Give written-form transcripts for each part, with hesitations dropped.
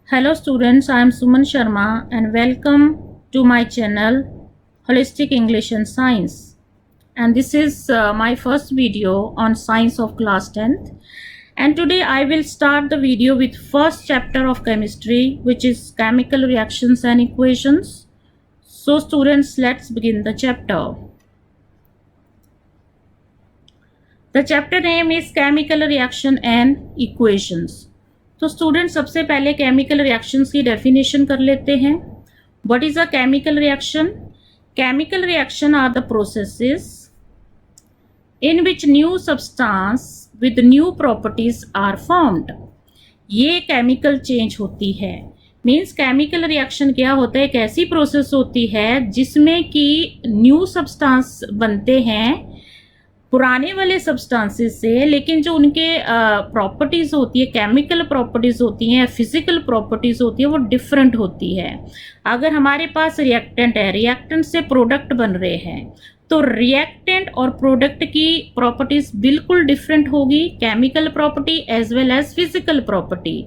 Hello students, I am Suman Sharma and welcome to my channel Holistic English and Science. And this is my first video on science of class 10th. And today I will start the video with first chapter of chemistry, which is chemical reactions and equations. So students, let's begin the chapter. The chapter name is chemical reaction and equations. तो student सबसे पहले chemical reactions की definition कर लेते हैं. What is a chemical reaction? Chemical reaction are the processes in which new substance with new properties are formed. ये chemical change होती है. मीन्स केमिकल रिएक्शन क्या होता है? एक ऐसी प्रोसेस होती है जिसमें कि न्यू सब्सटेंस बनते हैं पुराने वाले सब्सटेंसेस से, लेकिन जो उनके प्रॉपर्टीज होती है, केमिकल प्रॉपर्टीज होती हैं, फिजिकल प्रॉपर्टीज होती है, वो डिफरेंट होती है. अगर हमारे पास रिएक्टेंट है, रिएक्टेंट से प्रोडक्ट बन रहे हैं, तो रिएक्टेंट और प्रोडक्ट की प्रॉपर्टीज बिल्कुल डिफरेंट होगी, chemical property as well as physical property.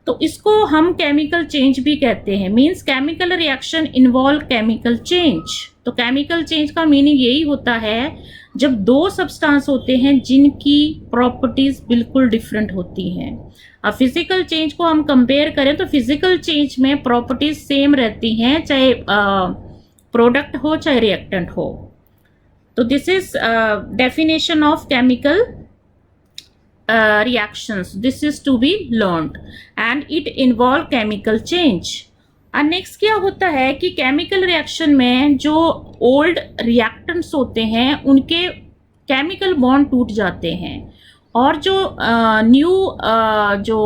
तो इसको हम केमिकल चेंज भी कहते हैं. Means chemical reaction involve chemical change. तो केमिकल चेंज का मीनिंग यही होता है जब दो सब्सटेंस होते हैं जिनकी प्रॉपर्टीज बिल्कुल डिफरेंट होती हैं. अब फिजिकल चेंज को हम कंपेयर करें तो फिजिकल चेंज में प्रॉपर्टीज सेम रहती हैं, चाहे प्रोडक्ट हो चाहे रिएक्टेंट हो. तो this is definition of chemical reactions. This is to be learned and it involve chemical change. और नेक्स्ट क्या होता है कि केमिकल रिएक्शन में जो ओल्ड रिएक्टेंट्स होते हैं उनके केमिकल बॉन्ड टूट जाते हैं और जो न्यू जो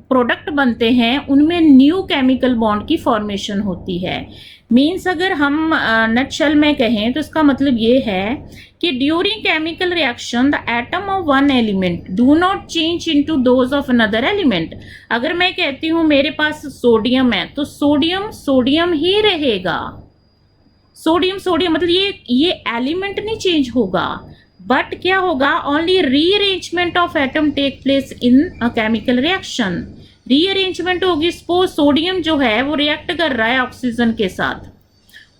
प्रोडक्ट बनते हैं उनमें न्यू केमिकल बॉन्ड की फॉर्मेशन होती है. मीन्स अगर हम नटशेल में कहें तो इसका मतलब ये है कि during chemical reaction the atom of one element do not change into those of another element. अगर मैं कहती हूँ मेरे पास सोडियम है तो सोडियम सोडियम ही रहेगा. सोडियम सोडियम मतलब ये एलिमेंट नहीं चेंज होगा, बट क्या होगा, only rearrangement of atom take place in a chemical reaction. Rearrangement होगी. सपोज सोडियम जो है वो रिएक्ट कर रहा है ऑक्सीजन के साथ,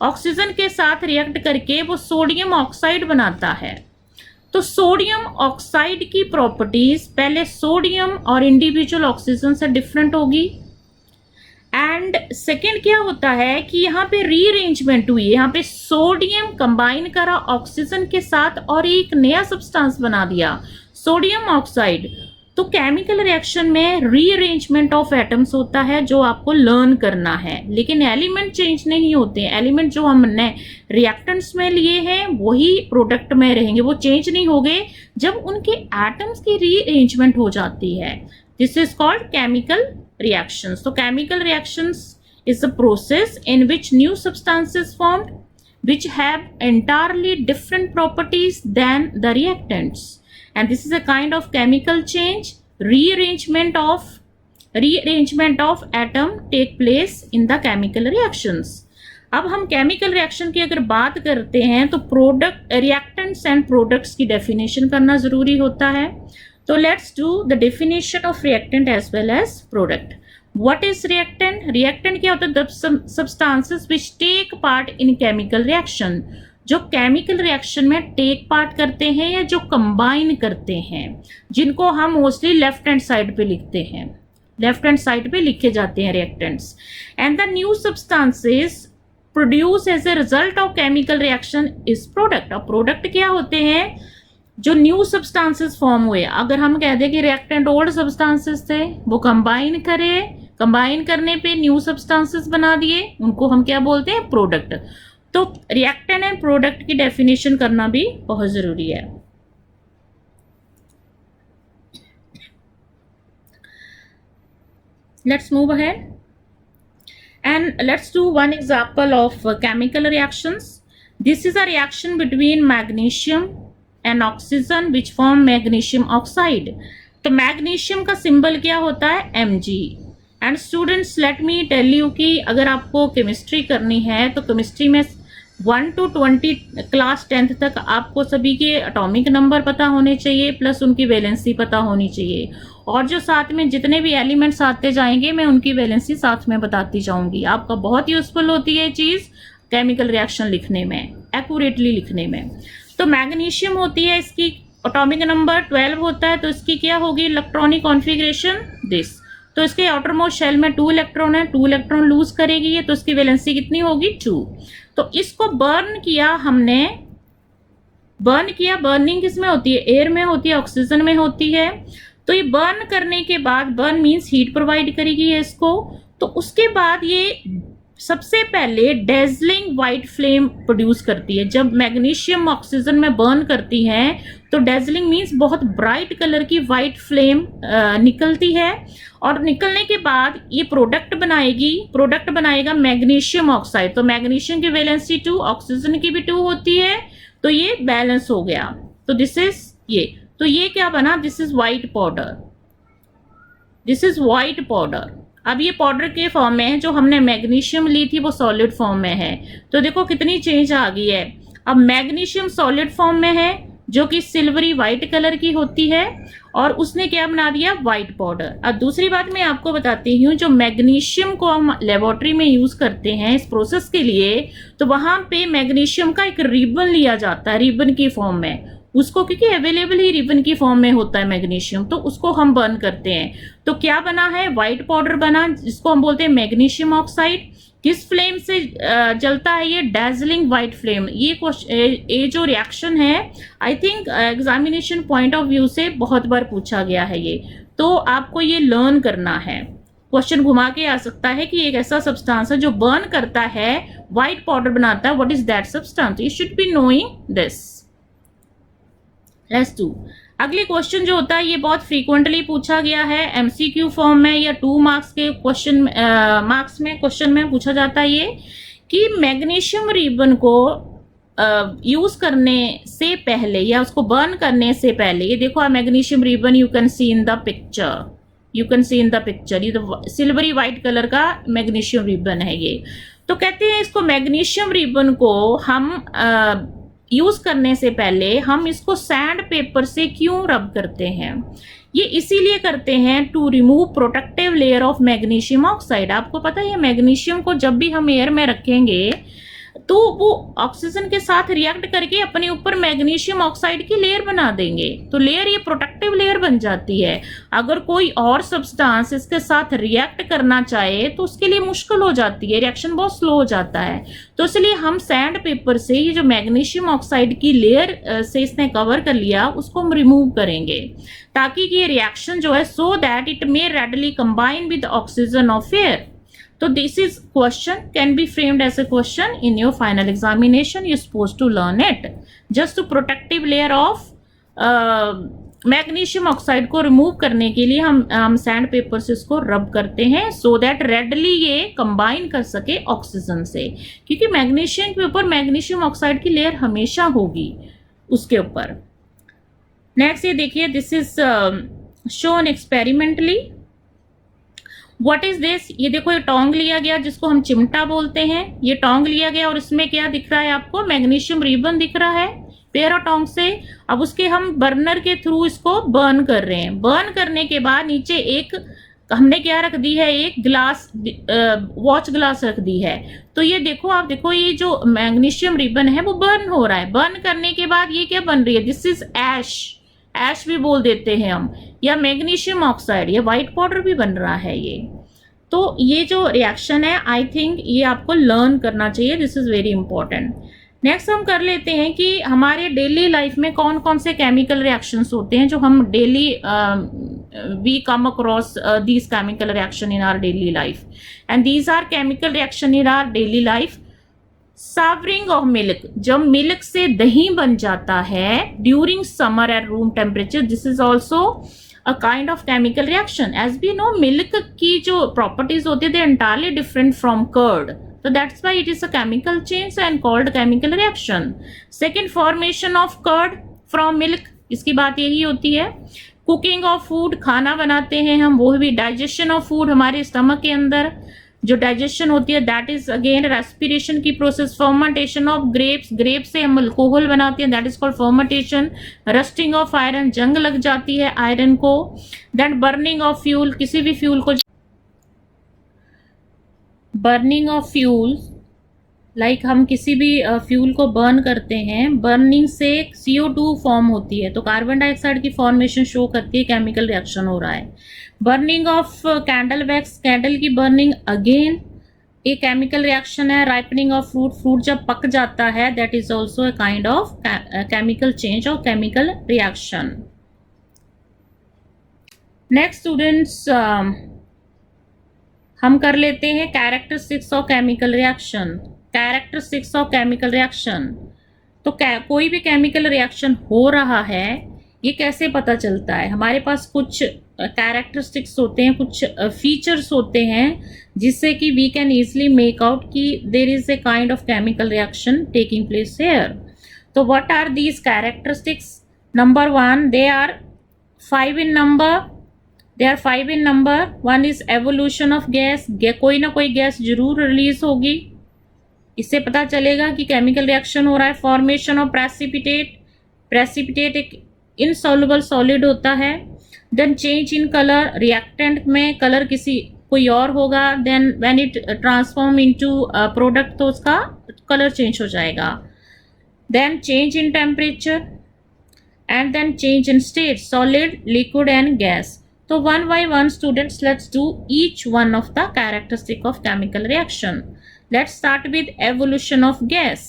ऑक्सीजन के साथ रिएक्ट करके वो सोडियम ऑक्साइड बनाता है. तो सोडियम ऑक्साइड की प्रॉपर्टीज पहले सोडियम और इंडिविजुअल ऑक्सीजन से डिफरेंट होगी. एंड सेकेंड क्या होता है कि यहाँ पे रीअरेंजमेंट हुई, यहाँ पे सोडियम कंबाइन करा ऑक्सीजन के साथ और एक नया सब्सटेंस बना दिया, सोडियम ऑक्साइड. तो केमिकल रिएक्शन में रीअरेंजमेंट ऑफ एटम्स होता है जो आपको लर्न करना है, लेकिन एलिमेंट चेंज नहीं होते. एलिमेंट जो हमने रिएक्टेंट्स में लिए हैं वही प्रोडक्ट में रहेंगे, वो चेंज नहीं होंगे जब उनके एटम्स की रीअरेंजमेंट हो जाती है. This is called chemical reactions. So chemical reactions is a process in which new substances formed which have entirely different properties than the reactants, and this is a kind of chemical change. Rearrangement of atom take place in the chemical reactions. अब हम chemical reaction की अगर बात करते हैं तो product reactants and products की definition करना जरूरी होता है. तो let's do the definition of reactant as well as product. What is reactant? Reactant क्या होता है? The substances which take part in chemical reaction, जो केमिकल रिएक्शन में टेक पार्ट करते हैं या जो कंबाइन करते हैं, जिनको हम मोस्टली लेफ्ट हैंड साइड पे लिखते हैं, लेफ्ट हैंड साइड पे लिखे जाते हैं reactants. And the new substances produce as a result of chemical reaction is product. अब प्रोडक्ट क्या होते हैं? जो न्यू सब्सटेंसेस फॉर्म हुए. अगर हम कह दें कि रिएक्टेंट ओल्ड सब्सटेंसेस थे, वो कंबाइन करे, कंबाइन करने पे न्यू सब्सटेंसेस बना दिए, उनको हम क्या बोलते हैं? प्रोडक्ट. तो रिएक्टेंट एंड प्रोडक्ट की डेफिनेशन करना भी बहुत जरूरी है. Let's move ahead and let's do one example of chemical reactions. This is a reaction between magnesium and oxygen which form magnesium oxide. तो मैग्नीशियम का सिंबल क्या होता है? Mg. And students let me tell you कि अगर आपको chemistry करनी है तो केमिस्ट्री में 1 to 20 क्लास 10th तक आपको सभी के एटॉमिक नंबर पता होने चाहिए, प्लस उनकी वैलेंसी पता होनी चाहिए। और जो साथ में जितने भी एलिमेंट्स आते जाएंगे मैं उनकी वैलेंसी साथ में बताती जाऊंगी। आपका बहुत यूजफुल होती है चीज केमिकल रिएक्शन लिखने में, एक्यूरेटली लिखने में। तो मैग्नीशियम होती है, इसकी एटॉमिक नंबर 12 होता है, तो इसकी क्या होगी इलेक्ट्रॉनिक कॉन्फ़िगरेशन दिस। तो इसके आउटर मोस्ट शेल में 2 इलेक्ट्रॉन है, 2 इलेक्ट्रॉन लूज करेगी ये, तो इसकी वैलेंसी कितनी होगी 2। तो इसको बर्न किया हमने, बर्न किया, बर्निंग किस में होती है, एयर में होती है, ऑक्सीजन में होती है। तो ये बर्न करने के बाद, बर्न मीन्स हीट प्रोवाइड करेगी है इसको, तो उसके बाद ये सबसे पहले डेजलिंग व्हाइट फ्लेम प्रोड्यूस करती है। जब मैग्नीशियम ऑक्सीजन में बर्न करती है तो डेजलिंग मीन्स बहुत ब्राइट कलर की व्हाइट फ्लेम निकलती है, और निकलने के बाद ये प्रोडक्ट बनाएगी, प्रोडक्ट बनाएगा मैग्नीशियम ऑक्साइड। तो मैग्नीशियम की वैलेंसी 2, ऑक्सीजन की भी 2 होती है, तो ये बैलेंस हो गया। तो दिस इज ये, तो ये क्या बना, this is white powder, this is white powder. अब ये पाउडर के फॉर्म में है, जो हमने मैग्नीशियम ली थी वो सॉलिड फॉर्म में है। तो देखो कितनी चेंज आ गई है। अब मैग्नीशियम सॉलिड फॉर्म में है जो कि सिल्वरी व्हाइट कलर की होती है, और उसने क्या बना दिया, व्हाइट पाउडर। अब दूसरी बात मैं आपको बताती हूँ, जो मैग्नीशियम को हम लेबोरेटरी में यूज करते हैं इस प्रोसेस के लिए, तो वहां पे मैग्नीशियम का एक रिबन लिया जाता है, रिबन की फॉर्म में उसको, क्योंकि अवेलेबल ही रिबन की फॉर्म में होता है मैग्नीशियम, तो उसको हम बर्न करते हैं। तो क्या बना है, व्हाइट पाउडर बना, जिसको हम बोलते हैं मैग्नीशियम ऑक्साइड। किस फ्लेम से जलता है ये, डेजलिंग व्हाइट फ्लेम। ये जो रिएक्शन है I think examination point of view से बहुत बार पूछा गया है ये, तो आपको ये लर्न करना है। क्वेश्चन घुमा के आ सकता है कि एक ऐसा सब्सटेंस है जो बर्न करता है, व्हाइट पाउडर बनाता है, what is that substance, you should be knowing this. Let's do अगले क्वेश्चन जो होता है, ये बहुत फ्रीक्वेंटली पूछा गया है एमसीक्यू फॉर्म में या 2 मार्क्स के क्वेश्चन, मार्क्स में क्वेश्चन में पूछा जाता है ये कि मैग्नीशियम रिबन को यूज करने से पहले या उसको बर्न करने से पहले, ये देखो magnesium ribbon you can see in the picture, you can see in the picture, ये तो सिल्वरी व्हाइट कलर का मैग्नीशियम रिबन है ये। तो कहते हैं इसको मैग्नीशियम रिबन को हम यूज करने से पहले हम इसको सैंड पेपर से क्यों रब करते हैं, ये इसीलिए करते हैं to remove protective layer of magnesium oxide. आपको पता है मैग्नीशियम को जब भी हम एयर में रखेंगे तो वो ऑक्सीजन के साथ रिएक्ट करके अपने ऊपर मैग्नीशियम ऑक्साइड की लेयर बना देंगे, तो लेयर ये प्रोटेक्टिव लेयर बन जाती है। अगर कोई और सब्सटेंस इसके साथ रिएक्ट करना चाहे तो उसके लिए मुश्किल हो जाती है, रिएक्शन बहुत स्लो हो जाता है। तो इसलिए हम सैंड पेपर से ये जो मैग्नीशियम ऑक्साइड की लेयर से इसने कवर कर लिया उसको हम रिमूव करेंगे, ताकि ये रिएक्शन जो है so that it may readily combine with oxygen of air. So this is question can be framed as a question in your final examination. You're supposed to learn it. Just to protective layer of magnesium oxide को remove करने के लिए हम sand paper से इसको रब करते हैं, सो दैट रेडली ये कंबाइन कर सके ऑक्सीजन से, क्योंकि मैग्नीशियम के ऊपर मैग्नीशियम ऑक्साइड की लेयर हमेशा होगी उसके ऊपर। नेक्स्ट ये देखिए, this is shown experimentally. What is this, ये देखो ये टोंग लिया गया जिसको हम चिमटा बोलते हैं, ये टोंग लिया गया और इसमें क्या दिख रहा है आपको, मैग्नीशियम रिबन दिख रहा है पेयर और टोंग से। अब उसके हम बर्नर के थ्रू इसको बर्न कर रहे हैं। बर्न करने के बाद नीचे एक हमने क्या रख दी है, एक ग्लास, वॉच ग्लास रख दी है। तो ये देखो आप देखो, ये जो मैग्नीशियम रिबन है वो बर्न हो रहा है। बर्न करने के बाद ये क्या बन रही है, दिस इज ऐश, ऐश भी बोल देते हैं हम, या मैग्नीशियम ऑक्साइड, या व्हाइट पाउडर भी बन रहा है ये। तो ये जो रिएक्शन है आई थिंक ये आपको लर्न करना चाहिए, this is very important. Next हम कर लेते हैं कि हमारे डेली लाइफ में कौन कौन से केमिकल रिएक्शंस होते हैं जो हम daily we come across these chemical reaction in our daily life, and these are chemical reaction in our daily life. Souring of milk, जब मिल्क से दही बन जाता है during summer at room temperature, this is also a kind of chemical reaction. As we know milk की जो properties होती है they entirely different from curd, so that's why it is a chemical change and called chemical reaction. Second, formation of curd from milk, इसकी बात यही होती है। Cooking of food, खाना बनाते हैं हम, वो भी डाइजेशन ऑफ फूड हमारे स्टमक के अंदर। जो डाइजेशन होती है दैट इज अगेन रेस्पिरेशन की process, fermentation of grapes, grape से हम अल्कोहल बनाते हैं that is called fermentation, rusting of iron, जंग लग जाती है आयरन को, देन बर्निंग ऑफ फ्यूल, किसी भी फ्यूल को, बर्निंग ऑफ फ्यूल लाइक हम किसी भी फ्यूल को बर्न करते हैं, बर्निंग से CO2 फॉर्म होती है तो कार्बन डाइऑक्साइड की फॉर्मेशन शो करती है केमिकल रिएक्शन हो रहा है। Burning of candle wax, candle की बर्निंग अगेन एक केमिकल रिएक्शन है। राइपनिंग ऑफ फ्रूट, फ्रूट जब पक जाता है that is also a kind of chemical change और केमिकल रिएक्शन। नेक्स्ट स्टूडेंट्स हम कर लेते हैं characteristics of chemical reaction. Characteristics of chemical reaction, तो कोई भी केमिकल रिएक्शन हो रहा है ये कैसे पता चलता है? हमारे पास कुछ कैरेक्टरिस्टिक्स होते हैं, कुछ फीचर्स होते हैं जिससे कि we can easily make out कि there is a kind of chemical reaction taking place here. तो what are these characteristics? Number 1, they are 5 in number, they are 5 in number. 1 is evolution of gas, कोई ना कोई gas जरूर release होगी, इससे पता चलेगा कि केमिकल रिएक्शन हो रहा है। फॉर्मेशन ऑफ प्रेसिपिटेट, प्रेसिपिटेट एक इनसॉल्युबल सॉलिड होता है। Then change in colour, reactant में कलर किसी कोई और होगा, then when it transform into product तो उसका कलर चेंज हो जाएगा। Then change in temperature and then change in state, solid, liquid and gas. तो one by one students, let's do each one of the characteristic of chemical reaction. Let's start with evolution of gas.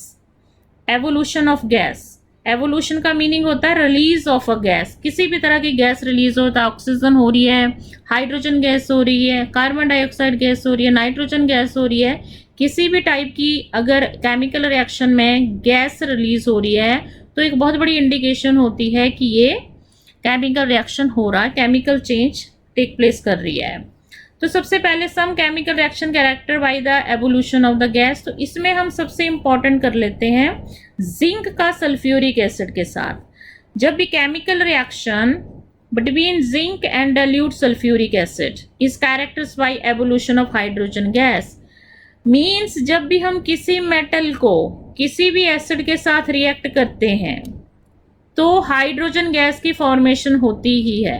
Evolution of gas. Evolution का meaning होता है release of a gas, किसी भी तरह की gas release होता है, oxygen हो रही है, हाइड्रोजन गैस हो रही है, कार्बन डाइऑक्साइड गैस हो रही है, नाइट्रोजन गैस हो रही है, किसी भी टाइप की अगर केमिकल रिएक्शन में गैस रिलीज हो रही है तो एक बहुत बड़ी इंडिकेशन होती है कि ये केमिकल रिएक्शन हो रहा है, केमिकल चेंज टेक प्लेस कर रही है। तो सबसे पहले some chemical reaction character by the evolution of the gas, तो इसमें हम सबसे इंपॉर्टेंट कर लेते हैं जिंक का सल्फ्यूरिक एसिड के साथ। जब भी chemical reaction between zinc and dilute sulphuric acid is characters by evolution of hydrogen gas, means जब भी हम किसी मेटल को किसी भी एसिड के साथ रिएक्ट करते हैं तो हाइड्रोजन गैस की फॉर्मेशन होती ही है।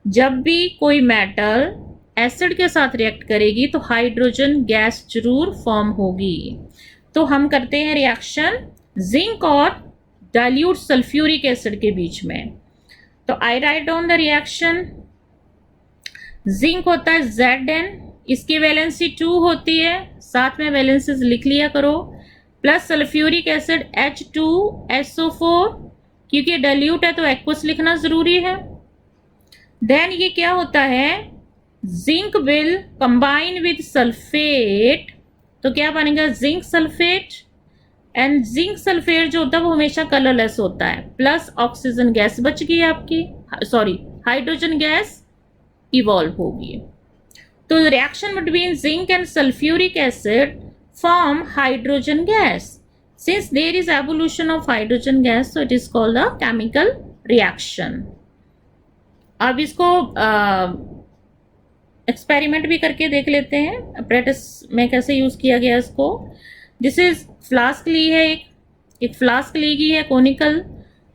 जब भी कोई मेटल एसिड के साथ रिएक्ट करेगी तो हाइड्रोजन गैस जरूर फॉर्म होगी। तो हम करते हैं रिएक्शन जिंक और डाइल्यूट सल्फ्यूरिक एसिड के बीच में। तो I write down the reaction. Zinc होता है Zn, इसकी वैलेंसी 2 होती है, साथ में वैलेंसीज लिख लिया करो, प्लस सल्फ्यूरिक एसिड H2SO4, क्योंकि डाइल्यूट है तो एक्वस लिखना जरूरी है। देन ये क्या होता है, zinc will combine with sulphate, तो क्या बनेगा zinc sulphate, and zinc sulphate जो होता है वो हमेशा कलरलेस होता है, प्लस ऑक्सीजन गैस बच गई आपकी, सॉरी हाइड्रोजन गैस इवॉल्व होगी। तो reaction between zinc and sulphuric acid form hydrogen gas. Since there is evolution of hydrogen gas, so it is called a chemical reaction. अब इसको experiment भी करके देख लेते हैं, अप्रेटिस में कैसे यूज किया गया इसको। दिस इज फ्लास्क ली है, एक फ्लास्क ली गई है कोनिकल,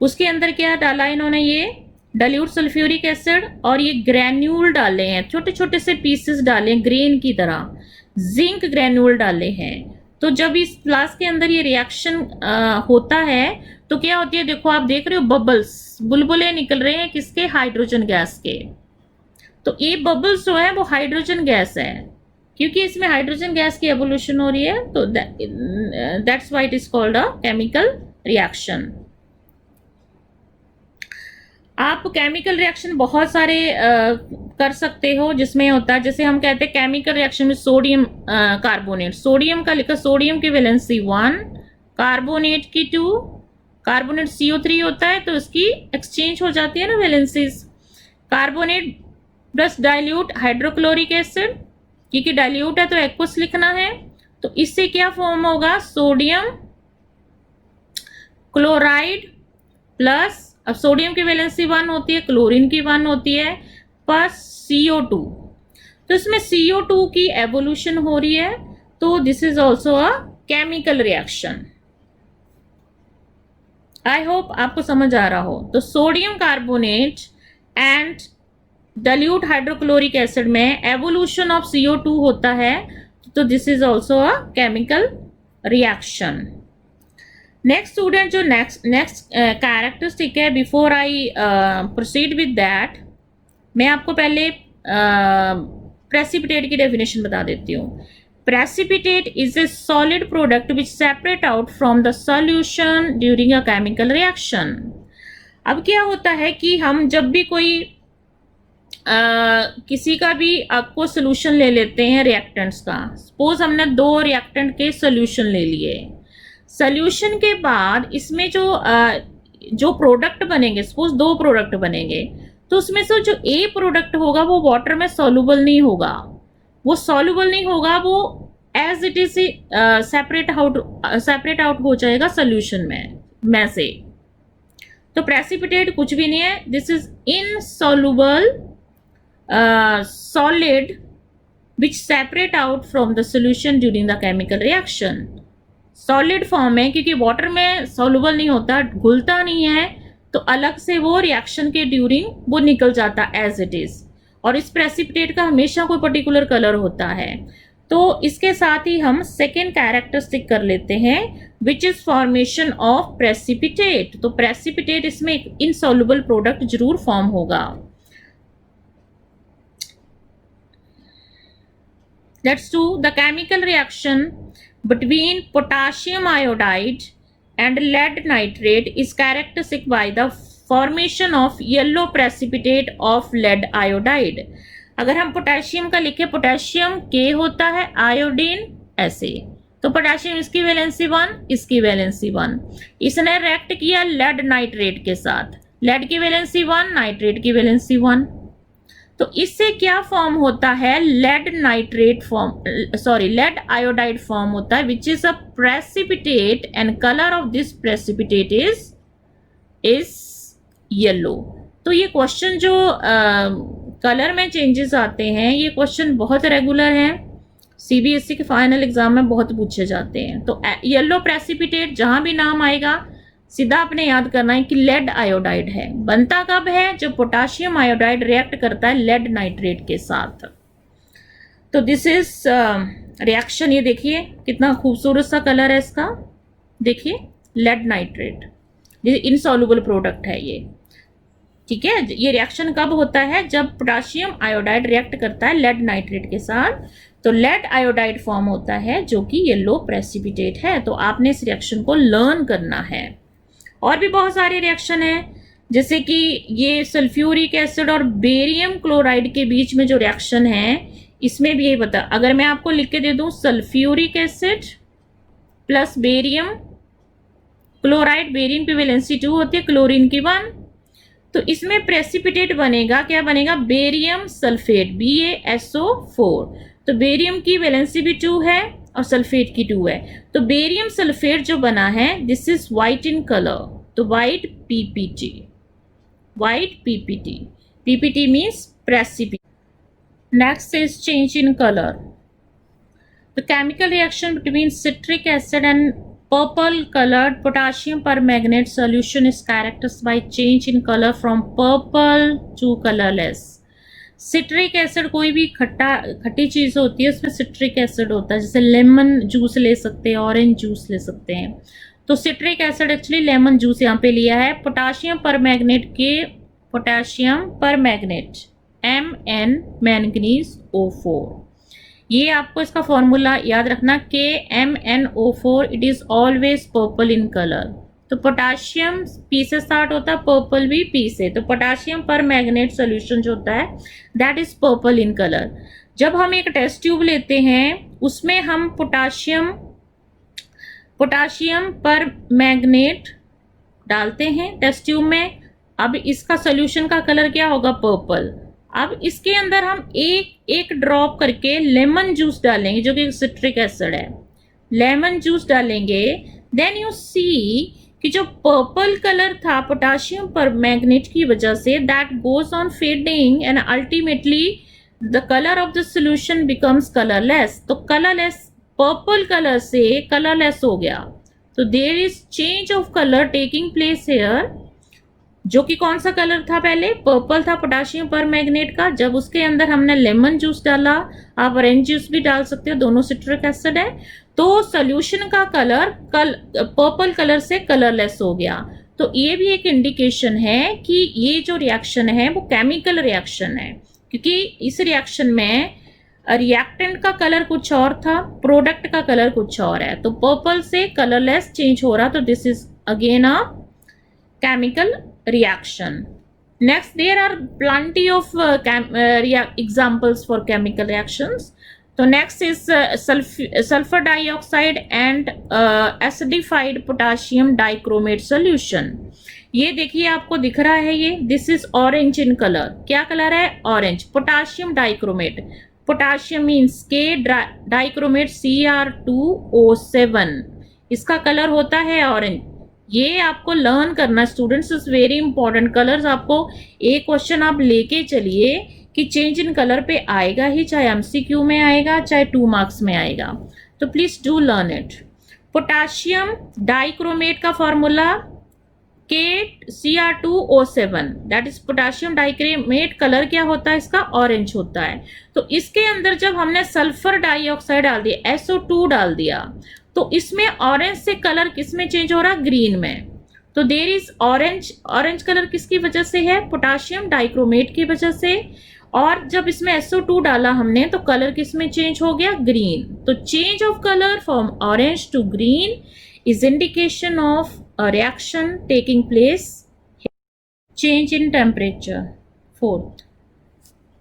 उसके अंदर क्या डाला इन्होंने, ये डाइल्यूट सल्फ्यूरिक एसिड और ये ग्रैन्यूल डाले हैं, छोटे छोटे से पीसेस डाले हैं ग्रेन की तरह, जिंक ग्रैन्यूल डाले हैं। तो जब इस फ्लास्क के अंदर ये रिएक्शन होता है तो क्या होती है, देखो आप देख रहे हो बबल्स, बुलबुले निकल रहे हैं किसके, हाइड्रोजन गैस के। तो ये बबल्स जो है वो हाइड्रोजन गैस है, क्योंकि इसमें हाइड्रोजन गैस की एवोल्यूशन हो रही है, तो that's why it is called a chemical reaction. आप केमिकल रिएक्शन बहुत सारे कर सकते हो जिसमें होता है, जैसे हम कहते हैं केमिकल रिएक्शन में सोडियम कार्बोनेट, सोडियम का लिखा, सोडियम की वैलेंसी 1, कार्बोनेट की 2, कार्बोनेट CO3 होता है तो इसकी एक्सचेंज हो जाती है ना valencies. Carbonate plus dilute hydrochloric acid, क्योंकि डाइल्यूट है तो एक्वस लिखना है, तो इससे क्या फॉर्म होगा, सोडियम क्लोराइड प्लस, अब सोडियम की वैलेंसी 1 होती है, क्लोरीन की 1 होती है, प्लस CO2। तो इसमें CO2 की एवोल्यूशन हो रही है, तो this is also a chemical reaction. I hope आपको समझ आ रहा हो। तो sodium carbonate and dilute hydrochloric acid में एवोल्यूशन ऑफ CO2 होता है, तो this is also a chemical reaction. Next student, जो नेक्स्ट कैरेक्टरिस्टिक है, before I proceed with that, मैं आपको पहले प्रेसिपिटेट की डेफिनेशन बता देती हूँ। Precipitate is a solid product which separate out from the solution during a chemical reaction. अब क्या होता है कि हम जब भी कोई किसी का भी आपको सोल्यूशन ले लेते हैं रिएक्टेंट्स का, सपोज हमने 2 रिएक्टेंट के सोल्यूशन ले लिए, सोल्यूशन के बाद इसमें जो प्रोडक्ट बनेंगे, सपोज 2 प्रोडक्ट बनेंगे, तो उसमें से जो ए प्रोडक्ट होगा वो वाटर में सॉल्युबल नहीं होगा, वो सॉल्युबल नहीं होगा, वो as it is separate out हो जाएगा सोल्यूशन में से। तो प्रेसिपिटेट कुछ भी नहीं है, this is insoluble solid which separate out from the solution during the chemical reaction। Solid form है क्योंकि वाटर में सॉल्युबल नहीं होता, घुलता नहीं है, तो अलग से वो रिएक्शन के ड्यूरिंग वो निकल जाता एज इट इज। और इस प्रेसिपिटेट का हमेशा कोई पर्टिकुलर कलर होता है। तो इसके साथ ही हम सेकेंड कैरेक्टरिस्टिक कर लेते हैं, which is formation of precipitate. तो प्रेसिपिटेट इसमें एक इनसॉल्युबल प्रोडक्ट जरूर फॉर्म होगा। Let's do the chemical reaction between potassium iodide and lead nitrate is characteristic by the formation of yellow precipitate of lead iodide। अगर हम potassium का लिखे, potassium K होता है, आयोडीन ऐसे, तो पोटेशियम इसकी वैलेंसी 1, इसकी वैलेंसी 1, इसने रिएक्ट किया लेड नाइट्रेट के साथ, लेड की वैलेंसी 1, नाइट्रेट की वैलेंसी 1, तो इससे क्या फॉर्म होता है, lead nitrate form, sorry lead iodide form होता है, which is a precipitate and colour of this precipitate is yellow. तो ये क्वेश्चन जो कलर में चेंजेस आते हैं, ये क्वेश्चन बहुत रेगुलर हैं, CBSE के फाइनल एग्जाम में बहुत पूछे जाते हैं। तो येलो प्रेसिपिटेट जहां भी नाम आएगा सीधा आपने याद करना है कि लेड आयोडाइड है। बनता कब है, जब पोटाशियम आयोडाइड रिएक्ट करता है लेड नाइट्रेट के साथ। तो दिस इज रिएक्शन, ये देखिए कितना खूबसूरत सा कलर है इसका, देखिए लेड नाइट्रेट, ये इनसॉल्युबल प्रोडक्ट है ये, ठीक है। ये रिएक्शन कब होता है, जब पोटाशियम आयोडाइड रिएक्ट करता है लेड नाइट्रेट के साथ, तो लेड आयोडाइड फॉर्म होता है जो कि येलो प्रेसिपिटेट है। तो आपने इस रिएक्शन को लर्न करना है। और भी बहुत सारे रिएक्शन हैं, जैसे कि ये सल्फ्यूरिक एसिड और बेरियम क्लोराइड के बीच में जो रिएक्शन है, इसमें भी यही बता, अगर मैं आपको लिख के दे दूं sulphuric acid plus barium chloride, barium की वैलेंसी 2 होती है, क्लोरीन की 1, तो इसमें प्रेसिपिटेट बनेगा, क्या बनेगा, बेरियम सल्फेट, BaSO4। तो बेरियम की वैलेंसी भी 2 है और सल्फेट की 2 है, तो बेरियम सल्फेट जो बना है this is white in colour, तो white PPT, white PPT means precipitate. Next is change in colour. The chemical reaction between citric acid and purple coloured potassium permanganate solution is characterised by change in colour from purple to colourless. Citric acid कोई भी खट्टी चीज होती है, उसमें citric acid होता है, जैसे लेमन जूस ले सकते हैं, ऑरेंज जूस ले सकते हैं, तो citric acid actually lemon juice यहाँ पे लिया है। पोटाशियम परमैंगनेट के, potassium permanganate Mn manganese O4, ये आपको इसका फॉर्मूला याद रखना, KMnO4, it is always purple in colour. तो पोटाशियम P से स्टार्ट होता है, पर्पल भी P से, तो पोटाशियम परमैंगनेट सॉल्यूशन जो होता है that is purple in colour. जब हम एक टेस्ट ट्यूब लेते हैं, उसमें हम पोटाशियम परमैंगनेट डालते हैं टेस्ट ट्यूब में। अब इसका सॉल्यूशन का कलर क्या होगा, पर्पल। अब इसके अंदर हम एक ड्रॉप करके लेमन जूस डालेंगे, जो कि सिट्रिक एसिड है, लेमन जूस डालेंगे, देन यू सी कि जो पर्पल कलर था पोटाशियम परमैंगनेट की वजह से, that goes on fading and ultimately the colour of the solution becomes colourless, तो कलरलेस पर्पल कलर से कलरलेस हो गया, तो there is change of colour taking place here, जो कि कौन सा कलर था पहले, पर्पल था पोटाशियम परमैंगनेट का, जब उसके अंदर हमने लेमन जूस डाला, आप ऑरेंज जूस भी डाल सकते हो, दोनों सिट्रिक एसिड है, तो सोल्यूशन का कलर पर्पल कलर से कलरलेस हो गया। तो ये भी एक इंडिकेशन है कि ये जो रिएक्शन है वो केमिकल रिएक्शन है, क्योंकि इस रिएक्शन में रिएक्टेंट का कलर कुछ और था, प्रोडक्ट का कलर कुछ और है, तो पर्पल से कलरलेस चेंज हो रहा, तो this is again a chemical reaction. Next, there are plenty of examples for chemical reactions. So next is sulfur dioxide and acidified potassium dichromate solution. ये देखिए आपको दिख रहा है, ये this is orange in colour, क्या कलर है, orange, potassium dichromate, potassium means के, डाइक्रोमेट Cr2O7, इसका कलर होता है ऑरेंज। ये आपको लर्न करना students, is very important. Colours आपको एक क्वेश्चन आप लेके चलिए कि चेंज इन कलर पे आएगा ही, चाहे एमसीक्यू में आएगा चाहे 2 मार्क्स में आएगा, तो please do learn it. Potassium dichromate का formula Cr2O7, that is potassium dichromate, colour क्या होता है इसका, ऑरेंज होता है। तो इसके अंदर जब हमने सल्फर डाइऑक्साइड डाल दिया, SO2 डाल दिया, तो इसमें ऑरेंज से कलर किस में चेंज हो रहा, ग्रीन में। तो देयर इज ऑरेंज कलर किसकी वजह से है, पोटाशियम डाइक्रोमेट की वजह से, और जब इसमें SO2 डाला हमने तो कलर किस में चेंज हो गया, ग्रीन। तो change of colour from orange to green is indication of a reaction taking place. Change in temperature. Fourth,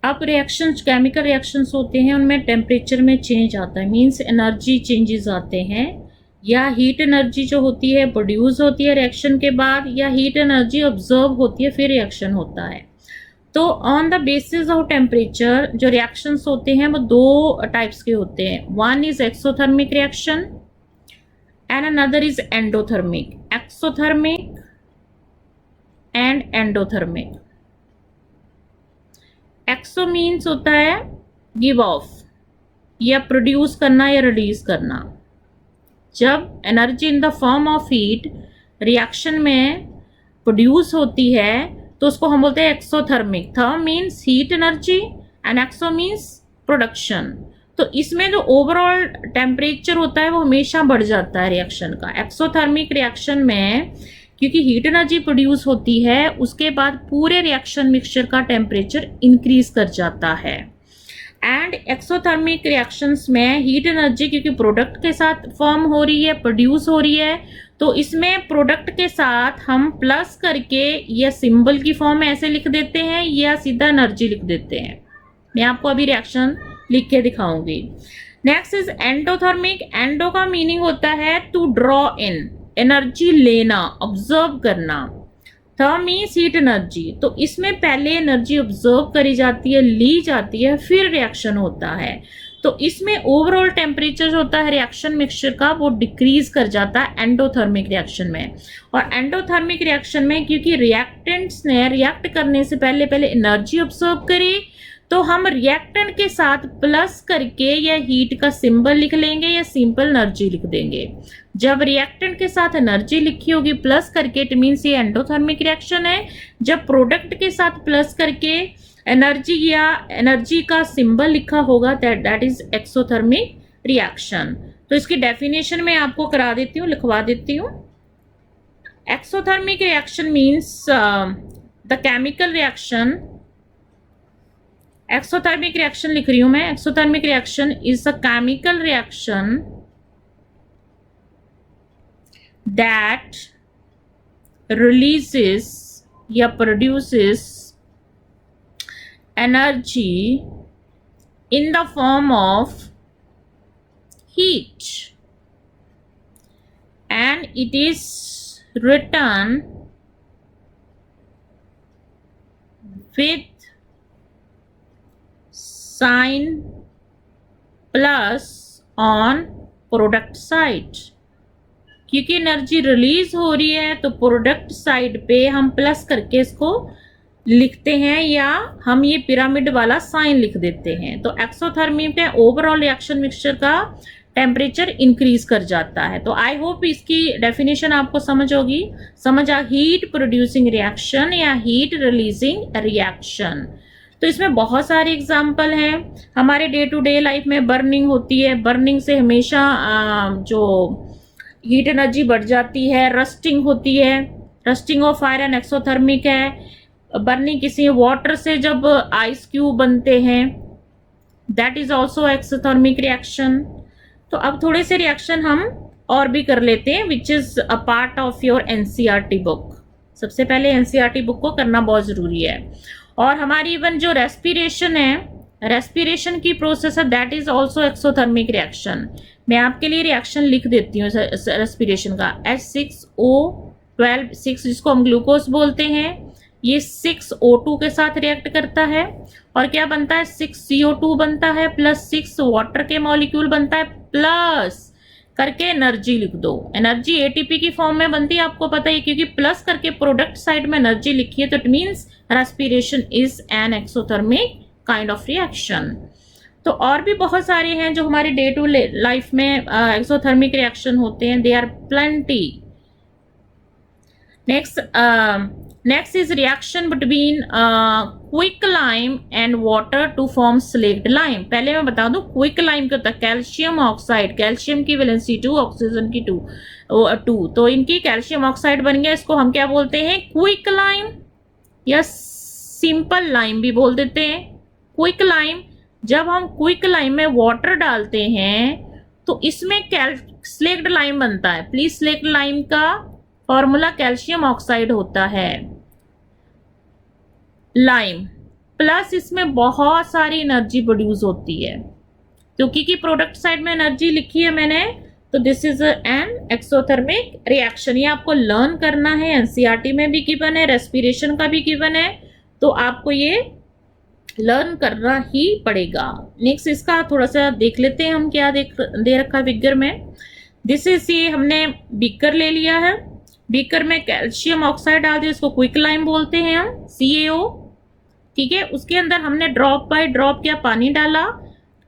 अब रिएक्शंस, केमिकल रिएक्शंस होते हैं उनमें टेम्परेचर में चेंज आता है, मींस एनर्जी चेंजेस आते हैं, या हीट एनर्जी जो होती है प्रोड्यूस होती है रिएक्शन के बाद, या हीट एनर्जी ऑब्जर्व होती है फिर रिएक्शन होता है। तो on the basis of temperature जो रिएक्शंस होते हैं वो 2 टाइप्स के होते हैं, one is exothermic reaction and another is endothermic. Exothermic and endothermic. Exo means होता है give off, या प्रोड्यूस करना या रिलीज करना। जब energy in the form of heat reaction में प्रोड्यूस होती है तो उसको हम बोलते हैं exothermic. Therm means heat energy and exo means production. तो इसमें जो ओवरऑल टेम्परेचर होता है वो हमेशा बढ़ जाता है रिएक्शन का। एक्सोथर्मिक रिएक्शन में क्योंकि हीट एनर्जी प्रोड्यूस होती है, उसके बाद पूरे रिएक्शन मिक्सचर का टेम्परेचर इंक्रीज कर जाता है। एंड एक्सोथर्मिक रिएक्शंस में हीट एनर्जी क्योंकि प्रोडक्ट के साथ फॉर्म हो रही है, प्रोड्यूस हो रही है, तो इसमें प्रोडक्ट के साथ हम प्लस करके या सिंबल की फॉर्म में ऐसे लिख देते हैं या सीधा एनर्जी लिख देते हैं। मैं आपको अभी रिएक्शन लिख के दिखाऊंगी। Next is endothermic. एंडो का मीनिंग होता है टू ड्रॉ इन, एनर्जी लेना, ऑब्जर्व करना। थर्म मीन्स हीट एनर्जी, तो इसमें पहले एनर्जी ऑब्जर्व करी जाती है, ली जाती है, फिर रिएक्शन होता है। तो इसमें ओवरऑल टेम्परेचर होता है रिएक्शन मिक्सचर का वो डिक्रीज कर जाता है एंडोथर्मिक रिएक्शन में। और एंडोथर्मिक रिएक्शन में क्योंकि रिएक्टेंट्स ने रिएक्ट करने से पहले एनर्जी ऑब्जर्व करी, तो हम रिएक्टेंट के साथ प्लस करके या हीट का सिंबल लिख लेंगे या सिंपल एनर्जी लिख देंगे। जब रिएक्टेंट के साथ एनर्जी लिखी होगी प्लस करके, इट मीन्स ये एंडोथर्मिक रिएक्शन है। जब प्रोडक्ट के साथ प्लस करके एनर्जी या एनर्जी का सिंबल लिखा होगा दैट इज एक्सोथर्मिक रिएक्शन। तो इसकी डेफिनेशन में आपको करा देती हूँ, लिखवा देती हूँ। Exothermic reaction means the chemical reaction, exothermic reaction लिख रही हूं मैं। Exothermic reaction is a chemical reaction that releases या produces energy in the form of heat and it is written with sign plus on product side. क्योंकि energy release हो रही है तो प्रोडक्ट साइड पे हम प्लस करके इसको लिखते हैं या हम ये पिरामिड वाला साइन लिख देते हैं। तो एक्सोथर्मिक में ओवरऑल रिएक्शन मिक्सचर का टेम्परेचर इंक्रीज कर जाता है। तो आई होप इसकी डेफिनेशन आपको समझ होगी। समझ आ, हीट प्रोड्यूसिंग रिएक्शन या हीट रिलीजिंग रिएक्शन। तो इसमें बहुत सारे एग्जाम्पल हैं। हमारे डे टू डे लाइफ में बर्निंग होती है, बर्निंग से हमेशा जो हीट एनर्जी बढ़ जाती है। रस्टिंग होती है, रस्टिंग ऑफ आयरन एक्सोथर्मिक है। बर्निंग किसी वाटर से जब आइस क्यूब बनते हैं, that is also exothermic reaction. तो अब थोड़े से रिएक्शन हम और भी कर लेते हैं, विच is a part of your NCERT book. सबसे पहले एनसीईआरटी बुक को करना बहुत जरूरी है। और हमारी इवन जो रेस्पिरेशन है, रेस्पिरेशन की प्रोसेस है, that is also exothermic reaction. मैं आपके लिए रिएक्शन लिख देती हूँ रेस्पिरेशन का। H6O12 6 जिसको हम ग्लूकोज बोलते हैं, ये 6O2 के साथ रिएक्ट करता है और क्या बनता है, 6CO2 बनता है प्लस 6 वाटर के मॉलिक्यूल बनता है, प्लस करके एनर्जी लिख दो। एनर्जी एटीपी की फॉर्म में बनती है, आपको पता है, क्योंकि प्लस करके प्रोडक्ट साइड में एनर्जी लिखी है, तो it means respiration is an exothermic kind of reaction. तो और भी बहुत सारे हैं जो हमारे डे टू लाइफ में एक्सोथर्मिक रिएक्शन होते हैं, they are plenty. Next is reaction between quicklime and water to form slaked lime। पहले मैं बता दूं क्विकलाइम क्या होता है, कैल्शियम ऑक्साइड, कैल्शियम की वैलेंसी 2, ऑक्सीजन की 2, तो इनकी कैल्शियम ऑक्साइड बन गया। इसको हम क्या बोलते हैं, क्विकलाइम या सिंपल लाइम भी बोल देते हैं। क्विकलाइम, जब हम क्विकलाइम में वाटर डालते हैं तो इसमें स्लेक्ड लाइम बनता है। प्लीज, स्लेक्ड लाइम का फॉर्मूला कैल्शियम ऑक्साइड होता है, लाइम प्लस इसमें बहुत सारी एनर्जी प्रोड्यूस होती है, क्योंकि की प्रोडक्ट साइड में एनर्जी लिखी है मैंने, तो this is an exothermic reaction. ये आपको लर्न करना है, एनसीईआरटी में भी गिवन है, रेस्पिरेशन का भी गिवन है, तो आपको ये लर्न करना ही पड़ेगा। नेक्स्ट इसका थोड़ा सा देख लेते हैं हम, क्या दे रखा फिगर में। दिस इज, ये हमने बीकर ले लिया है, बीकर में कैल्शियम ऑक्साइड डाल दिया, इसको क्विकलाइम बोलते हैं हम, CaO, ठीक है। उसके अंदर हमने ड्रॉप बाय ड्रॉप क्या पानी डाला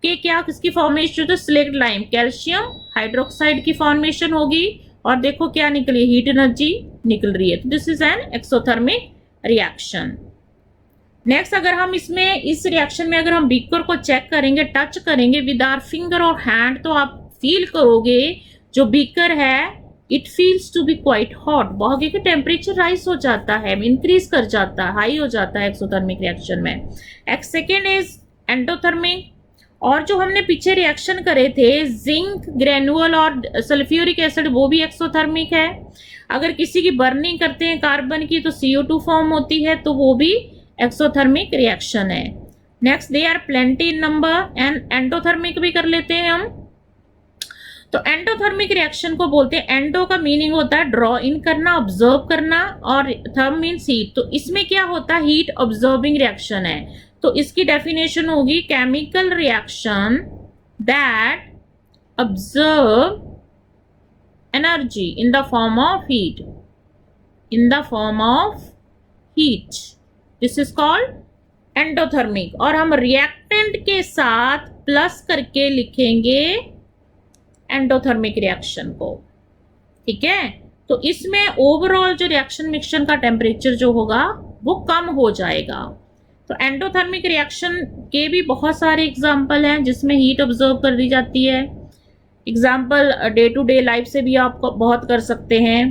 कि क्या किसकी फॉर्मेशन, तो स्लेक्ड लाइम, कैल्शियम हाइड्रोक्साइड की फॉर्मेशन होगी, और देखो क्या निकली, हीट एनर्जी निकल रही है। तो this is an exothermic reaction. Next, अगर हम इसमें इस रिएक्शन में अगर हम बीकर को चेक करेंगे, टच करेंगे विद आवर फिंगर और हैंड, तो आप फील करोगे जो बीकर है, it feels to be quite hot, बहुत, क्योंकि टेम्परेचर राइज हो जाता है, इंक्रीज कर जाता है, हाई हो जाता है एक्सोथर्मिक रिएक्शन में। Second is endothermic. और जो हमने पीछे रिएक्शन करे थे जिंक ग्रेनुअल और सल्फ्यूरिक एसिड, वो भी एक्सोथर्मिक है। अगर किसी की बर्निंग करते हैं कार्बन की तो CO2 फॉर्म होती है, तो वो भी एक्सोथर्मिक रिएक्शन है। Next, they are plenty in number, and endothermic भी कर लेते हैं हम। तो एंडोथर्मिक रिएक्शन को बोलते हैं, एंडो का मीनिंग होता है ड्रॉ इन करना, ऑब्जर्व करना, और थर्म मीन्स हीट। तो इसमें क्या होता है, हीट ऑब्जर्विंग रिएक्शन है। तो इसकी डेफिनेशन होगी chemical reaction that observe energy in the form of heat, in the form of heat, this is called endothermic. और हम रिएक्टेंट के साथ प्लस करके लिखेंगे एंडोथर्मिक रिएक्शन को, ठीक है। तो इसमें ओवरऑल जो रिएक्शन मिक्सचर का टेम्परेचर जो होगा वो कम हो जाएगा। तो एंडोथर्मिक रिएक्शन के भी बहुत सारे एग्जाम्पल हैं जिसमें हीट ऑब्जर्व कर दी जाती है। Example day to day life से भी आप बहुत कर सकते हैं,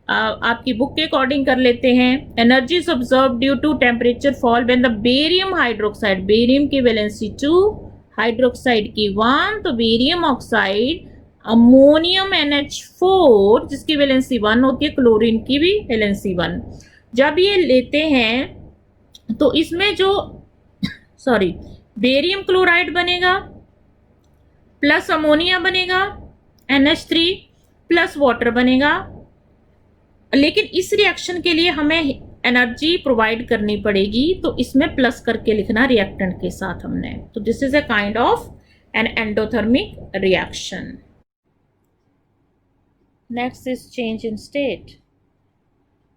आपकी बुक के अकॉर्डिंग कर लेते हैं। Energy is observe due to temperature fall when the barium hydroxide, barium की वैलेंसी 2, हाइड्रोक्साइड की 1, तो बेरियम ऑक्साइड, अमोनियम NH4 जिसकी वैलेंसी 1 होती है, क्लोरीन की भी वैलेंसी 1, जब ये लेते हैं तो इसमें जो बेरियम क्लोराइड बनेगा प्लस अमोनिया बनेगा, NH3 प्लस वाटर बनेगा। लेकिन इस रिएक्शन के लिए हमें एनर्जी प्रोवाइड करनी पड़ेगी, तो इसमें प्लस करके लिखना रिएक्टेंट के साथ हमने। तो this is a kind of N endothermic reaction. Next is change in state.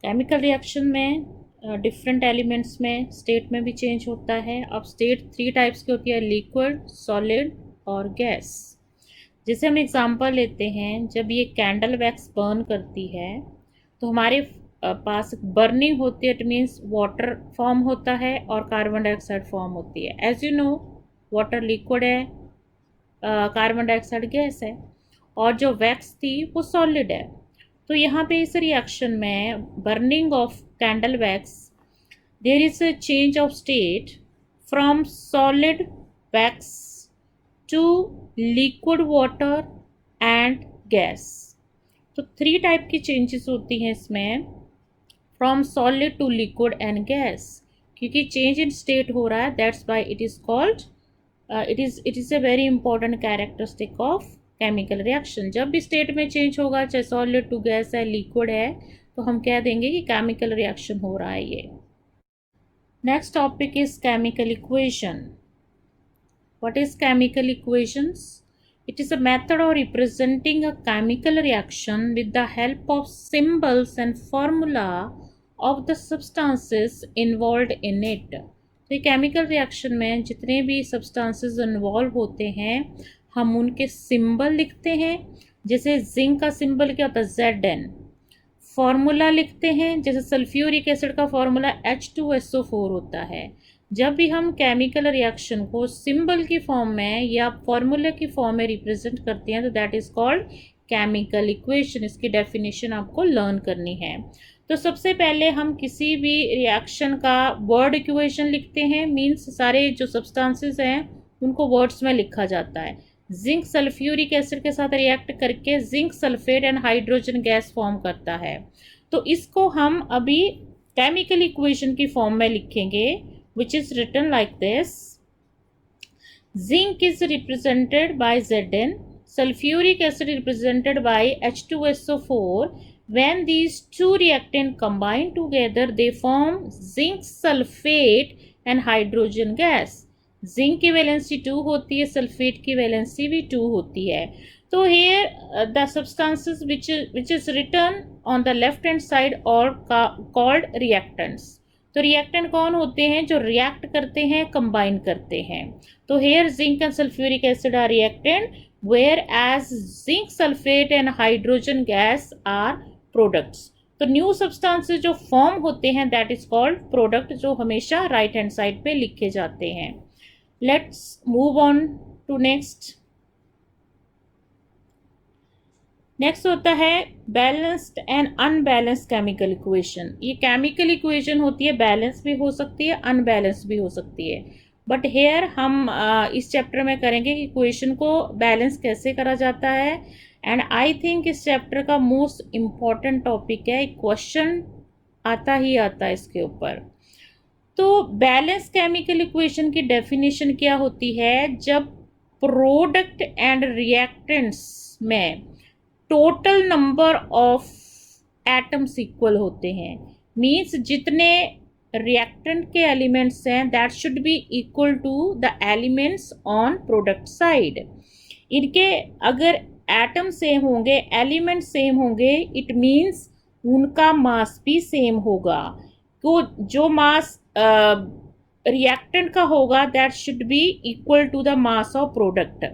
Chemical reaction में डिफरेंट एलिमेंट्स में स्टेट में भी चेंज होता है। अब स्टेट 3 टाइप्स की होती है, लिक्विड, सॉलिड और गैस। जैसे हम एग्जांपल लेते हैं, जब ये कैंडल वैक्स बर्न करती है तो हमारे पास बर्निंग होती है, इट मीन्स वाटर फॉर्म होता है और कार्बन डाइऑक्साइड फॉर्म होती है। As you know, water liquid है, कार्बन डाइऑक्साइड गैस है, और जो वैक्स थी वो सॉलिड है। तो यहाँ पे इस रिएक्शन में burning of candle wax, there is a change of state from solid wax to liquid water and gas. तो 3 टाइप की चेंजेस होती हैं इसमें, from solid to liquid and gas. क्योंकि चेंज इन स्टेट हो रहा है, that's why it is called, it is a very important characteristic of chemical reaction। जब भी स्टेट में चेंज होगा, चाहे सॉलिड टू गैस है, लिक्विड है, तो हम कह देंगे कि केमिकल रिएक्शन हो रहा है ये। Next topic is chemical equation. What is chemical equations? It is a method of representing a chemical reaction with the help of symbols and formula of the substances involved in it। तो chemical reaction में जितने भी substances involve होते हैं, हम उनके symbol लिखते हैं। जैसे जिंक का सिंबल क्या होता है? Zn। फॉर्मूला लिखते हैं, जैसे सल्फ्यूरिक एसिड का फॉर्मूला H2SO4 होता है। जब भी हम केमिकल रिएक्शन को सिंबल की फॉर्म में या फॉर्मूला की फॉर्म में रिप्रेजेंट करते हैं, तो that is called chemical equation. इसकी डेफिनेशन आपको लर्न करनी है। तो सबसे पहले हम किसी भी रिएक्शन का वर्ड इक्वेशन लिखते हैं, मीन्स सारे जो सब्सटेंसेस हैं उनको वर्ड्स में लिखा जाता है। जिंक सल्फ्यूरिक एसिड के साथ रिएक्ट करके zinc sulphate and hydrogen gas form करता है। तो इसको हम अभी केमिकल इक्वेशन की फॉर्म में लिखेंगे, which is written like this: zinc is represented by Zn, sulfuric acid represented by H2SO4। when these two reactants combine together, they form zinc sulfate and hydrogen gas। Zinc की valency 2 होती है, sulphate की valency भी 2 होती है। तो here the substances which is written on the left hand side are called reactants। तो reactant कौन होते हैं? जो रिएक्ट करते हैं, कंबाइन करते हैं। तो here zinc and sulphuric acid are reactant, whereas zinc sulphate and hydrogen gas are products. तो न्यू सब्सटेंसेस जो फॉर्म होते हैं, दैट इज कॉल्ड प्रोडक्ट, जो हमेशा राइट हैंड साइड पे लिखे जाते हैं। Let's move on to next. Next होता है balanced and unbalanced chemical equation. ये केमिकल इक्वेशन होती है, बैलेंस भी हो सकती है, अनबैलेंस भी हो सकती है। बट हेयर हम इस चैप्टर में करेंगे कि इक्वेशन को बैलेंस कैसे करा जाता है। एंड आई थिंक इस चैप्टर का मोस्ट इम्पॉर्टेंट टॉपिक है, क्वेश्चन आता ही आता है इसके ऊपर। तो बैलेंस केमिकल इक्वेशन की डेफिनेशन क्या होती है? जब प्रोडक्ट एंड रिएक्टेंट्स में total number of atoms equal होते हैं, मीन्स जितने रिएक्टेंट के एलिमेंट्स हैं that should be equal to the elements on product side. इनके अगर एटम सेम होंगे, एलिमेंट सेम होंगे, इट मीन्स उनका मास भी सेम होगा। तो जो मास रिएक्टेंट का होगा that should be equal to the mass of product.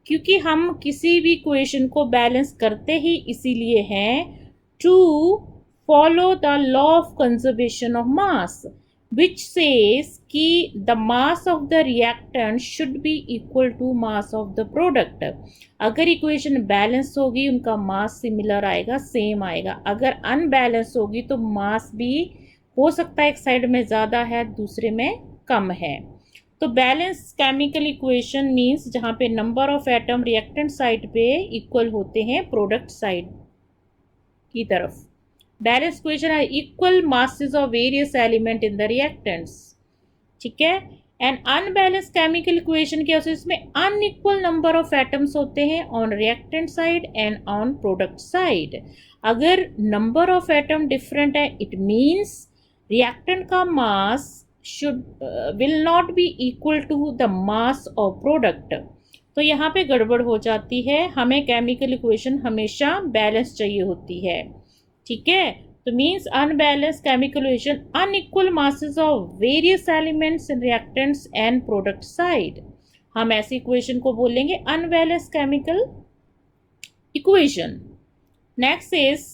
क्योंकि हम किसी भी इक्वेशन को बैलेंस करते ही इसीलिए हैं, to follow the law of conservation of mass, which says कि the mass of the reactant should be equal to mass of the product. अगर इक्वेशन बैलेंस होगी, उनका मास सिमिलर आएगा, सेम आएगा। अगर अनबैलेंस होगी तो मास भी हो सकता है एक साइड में ज़्यादा है, दूसरे में कम है। तो बैलेंस केमिकल इक्वेशन मीन्स जहाँ पे number of atom reactant side पे इक्वल होते हैं प्रोडक्ट साइड की तरफ। बैलेंस इक्वेशन है equal masses of various element in the reactants, ठीक है। एंड अनबैलेंस केमिकल इक्वेशन क्या होता है? इसमें अनइक्वल नंबर ऑफ एटम्स होते हैं on reactant side and on product side. अगर नंबर ऑफ एटम डिफरेंट है, इट मीन्स रिएक्टेंट का मास will not be equal to the mass of product। तो यहाँ पे गड़बड़ हो जाती है, हमें केमिकल इक्वेशन हमेशा बैलेंस चाहिए होती है, ठीक है। तो means unbalance chemical equation, unequal masses of various elements in reactants and product side. हम ऐसी इक्वेशन को बोलेंगे unbalance chemical equation. Next is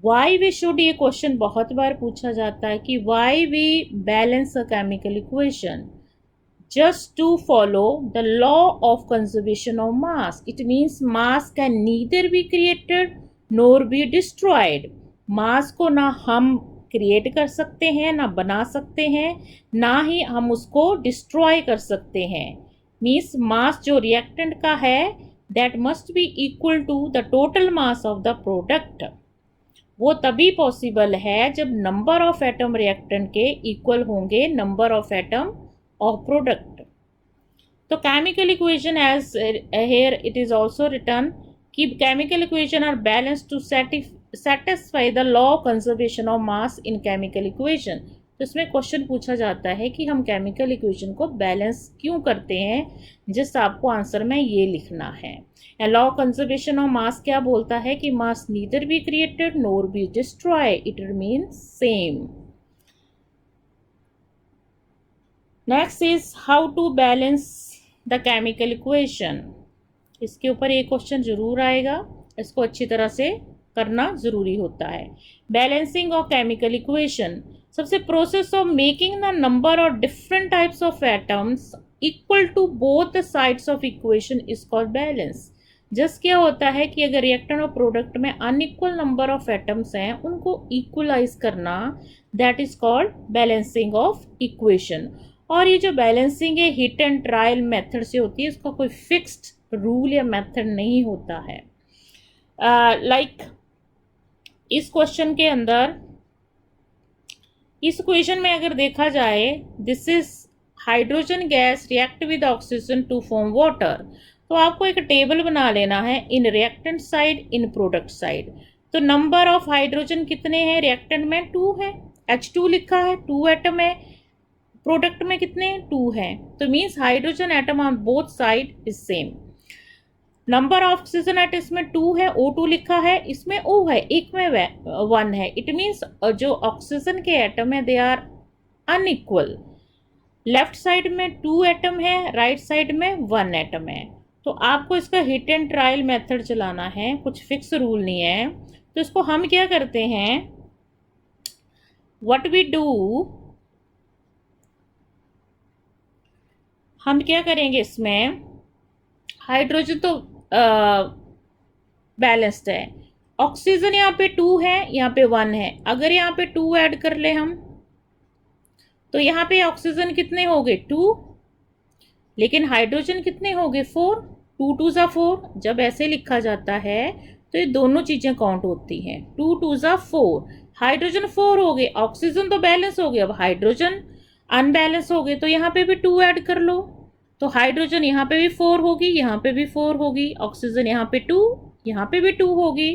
why we should, ये क्वेश्चन बहुत बार पूछा जाता है कि why we balance a chemical equation, just to follow the law of conservation of mass. It means mass can neither be created nor be destroyed. mass को ना हम क्रिएट कर सकते हैं, ना बना सकते हैं, ना ही हम उसको डिस्ट्रॉय कर सकते हैं। मीन्स मास जो रिएक्टेंट का है that must be equal to the total mass of the product. वो तभी पॉसिबल है जब नंबर ऑफ एटम रिएक्टेंट के इक्वल होंगे number of atom of product. तो chemical equation as here it is also written कि chemical equation are balanced to satisfy the law of conservation of mass in chemical equation. तो इसमें question पूछा जाता है कि हम केमिकल इक्वेशन को बैलेंस क्यों करते हैं, जिस आपको आंसर में ये लिखना है। Law of conservation of mass क्या बोलता है कि mass neither be created nor be destroy, it remains same. Next is how to balance the chemical equation. इसके ऊपर ये क्वेश्चन जरूर आएगा, इसको अच्छी तरह से करना ज़रूरी होता है। बैलेंसिंग ऑफ केमिकल इक्वेशन, सबसे process of making the number of different types of atoms equal to both the sides of equation is called balance. Just क्या होता है कि अगर रिएक्टेंट और प्रोडक्ट में अनइक्वल नंबर ऑफ एटम्स हैं उनको इक्वलाइज करना, that is called balancing of equation. और ये जो बैलेंसिंग है हिट एंड ट्रायल मेथड से होती है, इसका कोई फिक्स्ड रूल या मेथड नहीं होता है। लाइक इस क्वेश्चन के अंदर, इस क्वेश्चन में अगर देखा जाए, this is hydrogen gas react with oxygen to form water, तो आपको एक टेबल बना लेना है in reactant side, in product side. तो नंबर ऑफ हाइड्रोजन कितने हैं रिएक्टेंट में, 2 है, H2 लिखा है, 2 एटम है, प्रोडक्ट में कितने 2 हैं, तो means hydrogen atom on both side is same. Number of oxygen atom इसमें 2 है, O2 लिखा है, इसमें O है, एक में 1 है, इट मीन्स जो ऑक्सीजन के एटम है they are unequal. Left side में 2 एटम है, राइट साइड में 1 एटम है। तो आपको इसका हिट एंड ट्रायल मेथड चलाना है, कुछ फिक्स रूल नहीं है। तो इसको हम क्या करते हैं, व्हाट वी डू, हम क्या करेंगे, इसमें हाइड्रोजन तो बैलेंस्ड है, ऑक्सीजन यहाँ पे 2 है, यहाँ पे 1 है, अगर यहाँ पे 2 ऐड कर ले हम तो यहाँ पे ऑक्सीजन कितने हो गए 2, लेकिन हाइड्रोजन कितने हो गए 4, 2 2 ज़ा 4। जब ऐसे लिखा जाता है तो ये दोनों चीज़ें काउंट होती हैं, 2 2 ज़ा 4, हाइड्रोजन 4 हो गए, ऑक्सीजन तो बैलेंस हो गया, अब हाइड्रोजन अनबैलेंस हो गए, तो यहाँ पे भी 2 ऐड कर लो, तो हाइड्रोजन यहाँ पे भी 4 होगी, यहाँ पे भी 4 होगी, ऑक्सीजन यहाँ पे 2, यहाँ पे भी 2 होगी।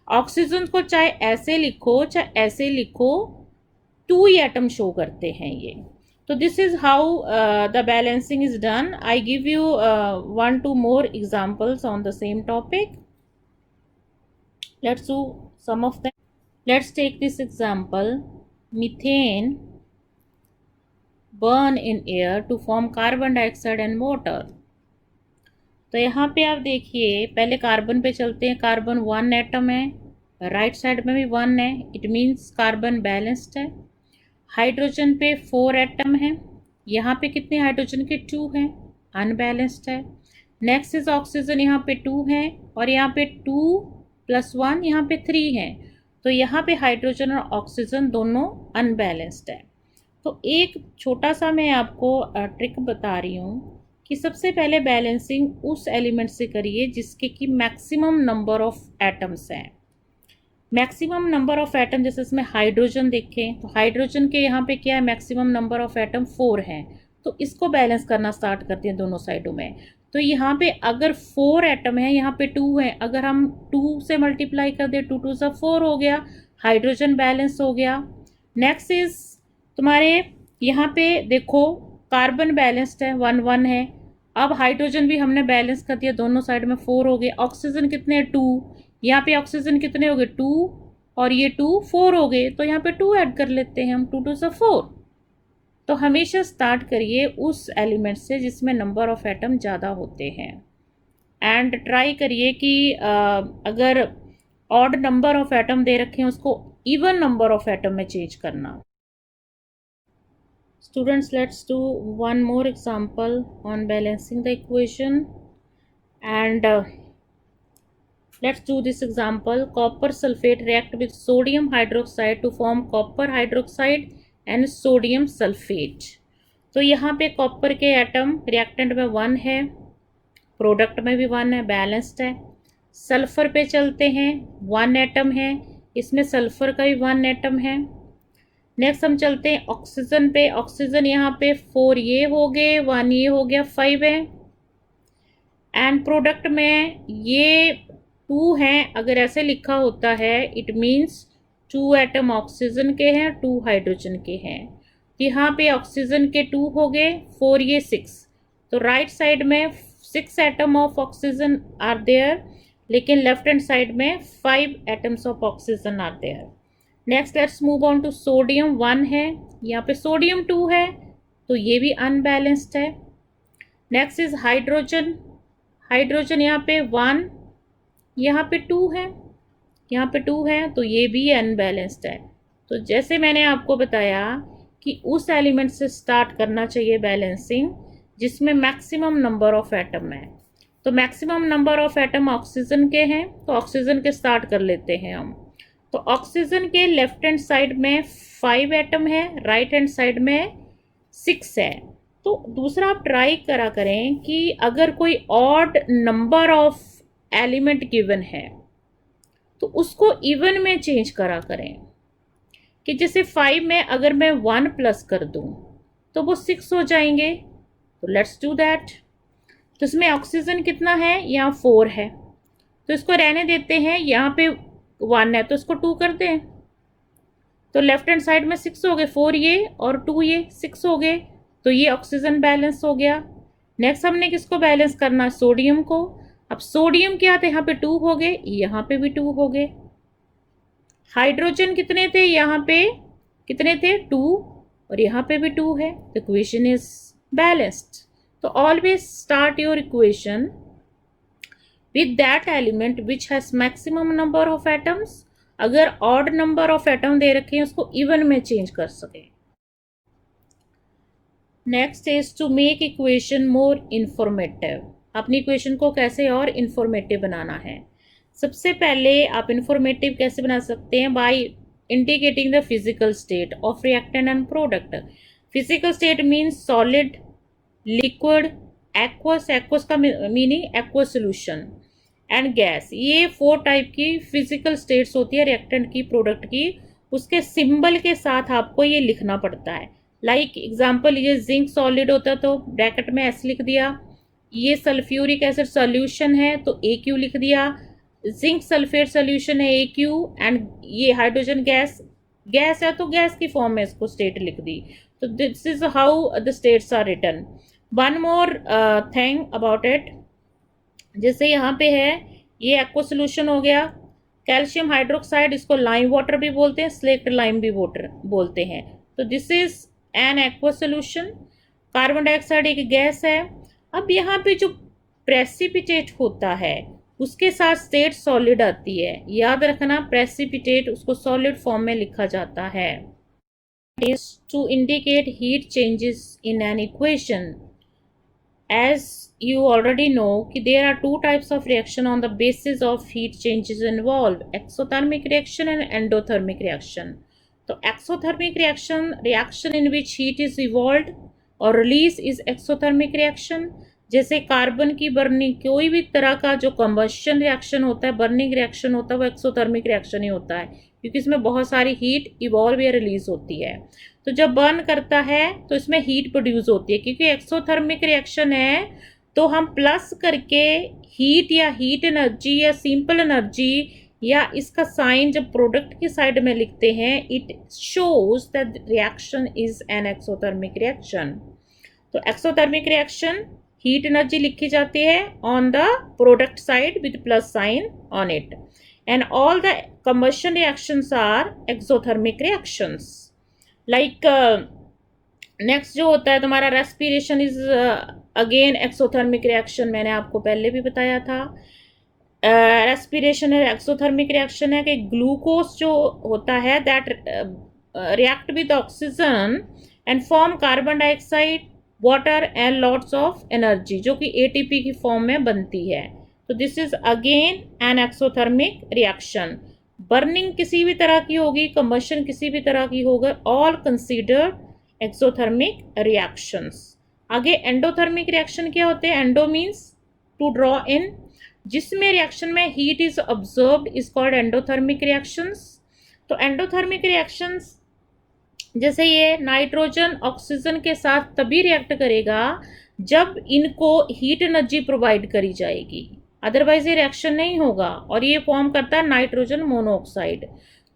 ऑक्सीजन को चाहे ऐसे लिखो चाहे ऐसे लिखो, 2 ही एटम शो करते हैं ये। तो this is how the balancing is done. I give you 1-2 more examples on the same topic. Let's do some of them. Let's take this example. Methane burn in air to form carbon dioxide and water. तो यहाँ पे आप देखिए, पहले carbon पे चलते हैं, carbon 1 atom है, राइट साइड में भी 1 है, इट मीन्स कार्बन बैलेंस्ड है। हाइड्रोजन पे 4 एटम है, यहाँ पे कितने हाइड्रोजन के 2 हैं, अनबैलेंस्ड है। नेक्स्ट इज ऑक्सीजन, यहाँ पे 2 है और यहाँ पे 2 + 1 यहाँ पे 3 है, तो यहाँ पे हाइड्रोजन और ऑक्सीजन दोनों अनबैलेंस्ड है। तो एक छोटा सा मैं आपको ट्रिक बता रही हूँ कि सबसे पहले बैलेंसिंग उस एलिमेंट से करिए जिसके कि मैक्सिमम नंबर ऑफ एटम्स हैं। मैक्सिमम नंबर ऑफ एटम, जैसे इसमें हाइड्रोजन देखें तो हाइड्रोजन के यहाँ पे क्या है, मैक्सिमम नंबर ऑफ एटम 4 हैं, तो इसको बैलेंस करना स्टार्ट करते हैं दोनों साइडों में। तो यहाँ पे अगर 4 एटम है, यहाँ पे 2 है, अगर हम 2 से मल्टीप्लाई कर दें, 2 2 ज़ा 4 हो गया, हाइड्रोजन बैलेंस हो गया। नेक्स्ट इज तुम्हारे यहाँ पे देखो कार्बन बैलेंस्ड है, 1 1 है, अब हाइड्रोजन भी हमने बैलेंस कर दिया, दोनों साइड में 4 हो गए। ऑक्सीजन कितने 2, यहाँ पे ऑक्सीजन कितने हो गए 2 और ये 2 4 हो गए, तो यहाँ पे 2 ऐड कर लेते हैं हम, 2 2 सा 4। तो हमेशा स्टार्ट करिए उस एलिमेंट से जिसमें नंबर ऑफ एटम ज़्यादा होते हैं, एंड ट्राई करिए कि अगर ऑड नंबर ऑफ एटम दे रखे हैं उसको इवन नंबर ऑफ एटम में चेंज करना। Students, let's do one more example on balancing the equation, and let's do this example. Copper sulfate react with sodium hydroxide to form copper hydroxide and sodium sulfate. तो यहाँ पे copper के atom reactant में 1 है, product में भी 1 है, balanced है। सल्फर पे चलते हैं, 1 एटम है, इसमें सल्फर का भी 1 एटम है। नेक्स्ट हम चलते हैं ऑक्सीजन पे, ऑक्सीजन यहाँ पे 4 ये हो गए, 1 ये हो गया, 5 है। एंड प्रोडक्ट में ये 2 हैं, अगर ऐसे लिखा होता है इट मीन्स 2 एटम ऑक्सीजन के हैं, 2 हाइड्रोजन के हैं। यहाँ पे ऑक्सीजन के 2 हो गए, 4 ये 6, तो राइट साइड में 6 atom of oxygen are there, लेकिन लेफ्ट हैंड साइड में 5 atoms of oxygen are there. Next let's move on to sodium, 1 है, यहाँ पे सोडियम 2 है, तो ये भी अनबैलेंस्ड है। नेक्स्ट इज हाइड्रोजन, हाइड्रोजन यहाँ पे 1, यहाँ पे 2 है, यहाँ पे 2 है, तो ये भी अनबैलेंस्ड है। तो जैसे मैंने आपको बताया कि उस एलिमेंट से स्टार्ट करना चाहिए बैलेंसिंग जिसमें मैक्सिमम नंबर ऑफ एटम है। तो maximum number of atom oxygen के हैं, तो ऑक्सीजन के स्टार्ट कर लेते हैं हम। तो ऑक्सीजन के लेफ्ट हैंड साइड में 5 एटम है, राइट हैंड साइड में 6 है। तो दूसरा आप ट्राई करा करें कि अगर कोई odd number of element given है तो उसको इवन में चेंज करा करें, कि जैसे 5 में अगर मैं 1 प्लस कर दूं तो वो 6 हो जाएंगे। तो लेट्स डू दैट। तो इसमें ऑक्सीजन कितना है, यहाँ 4 है, तो इसको रहने देते हैं। यहाँ पे 1 है तो इसको 2 कर दें, तो लेफ्ट हैंड साइड में 6 हो गए, 4 ये और 2 ये 6 हो गए, तो ये ऑक्सीजन बैलेंस हो गया। नेक्स्ट हमने किसको बैलेंस करना है, सोडियम को। अब सोडियम क्या था, यहाँ पे 2 हो गए, यहाँ पे भी 2 हो गए। हाइड्रोजन कितने थे, यहाँ पे कितने थे, 2, और यहाँ पे भी 2 है, तो इक्वेशन इज बैलेंस्ड। तो always start your equation with that element which has maximum number of atoms। अगर odd number of atom दे रखे हैं उसको even में change कर सके। Next is to make equation more informative। अपनी equation को कैसे और informative बनाना है। सबसे पहले आप informative कैसे बना सकते हैं, by indicating the physical state of reactant and product। physical state means solid, liquid, aqueous, aqueous का meaning aqueous solution, and gas. ये 4 टाइप की फिजिकल स्टेट्स होती है रिएक्टेंट की, प्रोडक्ट की। उसके सिंबल के साथ आपको ये लिखना पड़ता है। लाइक एग्जांपल, ये जिंक सॉलिड होता तो ब्रैकेट में एस लिख दिया, ये सल्फ्यूरिक एसिड सॉल्यूशन है तो AQ लिख दिया, जिंक सल्फेट सॉल्यूशन है AQ, एंड ये हाइड्रोजन गैस, गैस है तो गैस की फॉर्म में इसको स्टेट लिख दी। तो this is how the states are written. One more thing about it, जैसे यहाँ पे है ये एक्वा सोल्यूशन हो गया, कैल्शियम हाइड्रोक्साइड, इसको लाइम वाटर भी बोलते हैं, स्लेक्ट लाइम भी वाटर बोलते हैं। तो this is an aqua solution. Carbon dioxide एक गैस है। अब यहाँ पे जो प्रेसिपिटेट होता है उसके साथ स्टेट सॉलिड आती है, याद रखना प्रेसिपिटेट उसको सॉलिड फॉर्म में लिखा जाता है। Is to indicate heat changes in an equation. As you already know कि there are 2 types of reaction on the basis of heat changes involved, exothermic reaction and endothermic reaction। तो exothermic reaction in which heat is evolved or release is exothermic reaction। जैसे carbon की burning, कोई भी तरह का जो combustion reaction होता है, बर्निंग रिएक्शन होता है, वो एक्सोथर्मिक रिएक्शन ही होता है, क्योंकि इसमें बहुत सारी हीट इवॉल्व या रिलीज होती है। तो जब बर्न करता है तो इसमें हीट प्रोड्यूस होती है। क्योंकि एक्सोथर्मिक रिएक्शन है तो हम प्लस करके हीट या हीट एनर्जी या सिंपल एनर्जी या इसका साइन जब प्रोडक्ट की साइड में लिखते हैं, it shows that reaction is an exothermic reaction. तो एक्सोथर्मिक रिएक्शन हीट एनर्जी लिखी जाती है on the product side with plus sign on it, and all the combustion reactions are exothermic reactions. Like next जो होता है तुम्हारा respiration is again exothermic reaction, मैंने आपको पहले भी बताया था। रेस्पिरेशन एक्सोथर्मिक रिएक्शन है कि ग्लूकोज जो होता है that react with oxygen and form carbon dioxide, water and lots of energy, जो कि एटीपी की फॉर्म में बनती है। तो this is again an exothermic reaction. Burning किसी भी तरह की होगी, कंबशन किसी भी तरह की होगी, ऑल कंसीडर्ड एक्सोथर्मिक रिएक्शंस। आगे एंडोथर्मिक रिएक्शन क्या होते हैं? Endo means to draw in, जिसमें रिएक्शन में heat is observed is called endothermic reactions. तो एंडोथर्मिक रिएक्शंस जैसे ये नाइट्रोजन ऑक्सीजन के साथ तभी रिएक्ट करेगा जब इनको हीट एनर्जी प्रोवाइड करी जाएगी, अदरवाइज ये रिएक्शन नहीं होगा, और ये फॉर्म करता है नाइट्रोजन मोनोऑक्साइड।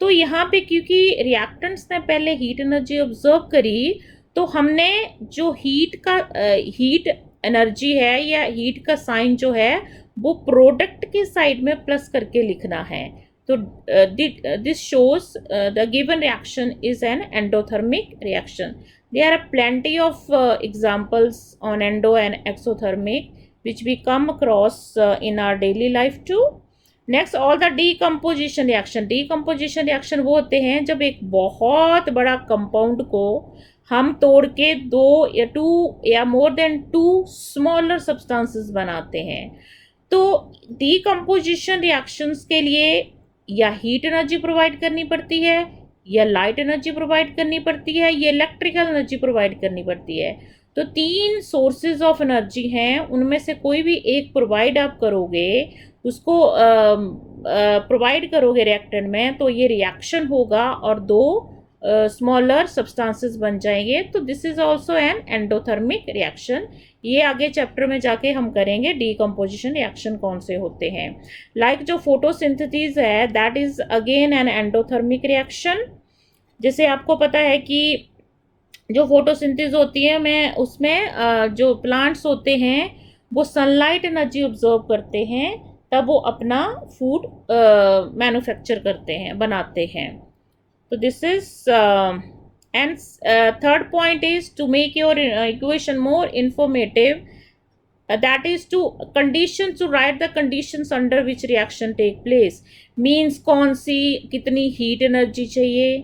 तो यहाँ पे क्योंकि रिएक्टेंट्स ने पहले हीट एनर्जी ऑब्जर्व करी, तो हमने जो हीट एनर्जी है या हीट का साइन जो है वो प्रोडक्ट के साइड में प्लस करके लिखना है। तो this shows the given reaction is an endothermic reaction. There are plenty of examples on endo and exothermic which we come across in our daily life too. Next, all the decomposition reaction. Decomposition reaction वो होते हैं जब एक बहुत बड़ा compound को हम तोड़ के टू या more than two smaller substances बनाते हैं। तो decomposition reactions के लिए या हीट एनर्जी प्रोवाइड करनी पड़ती है, या लाइट एनर्जी प्रोवाइड करनी पड़ती है, या इलेक्ट्रिकल एनर्जी प्रोवाइड करनी पड़ती है। तो 3 सोर्सेज ऑफ एनर्जी हैं, उनमें से कोई भी एक प्रोवाइड आप करोगे, उसको प्रोवाइड करोगे रिएक्टेंट में, तो ये रिएक्शन होगा और 2 स्मॉलर सब्सटेंसेस बन जाएंगे। तो this is also an endothermic reaction. ये आगे चैप्टर में जाके हम करेंगे डीकम्पोजिशन रिएक्शन कौन से होते हैं। लाइक जो फोटोसिंथेसिस है that is again an endothermic reaction. जैसे आपको पता है कि जो फोटोसिंथेसिस होती है मैं उसमें जो प्लांट्स होते हैं वो सनलाइट एनर्जी ऑब्जर्व करते हैं, तब वो अपना फूड मैन्युफैक्चर करते हैं, बनाते हैं। तो this is and third point is to make your equation more informative, that is to conditions, to write the conditions under which reaction take place, means कौन सी कितनी हीट एनर्जी चाहिए,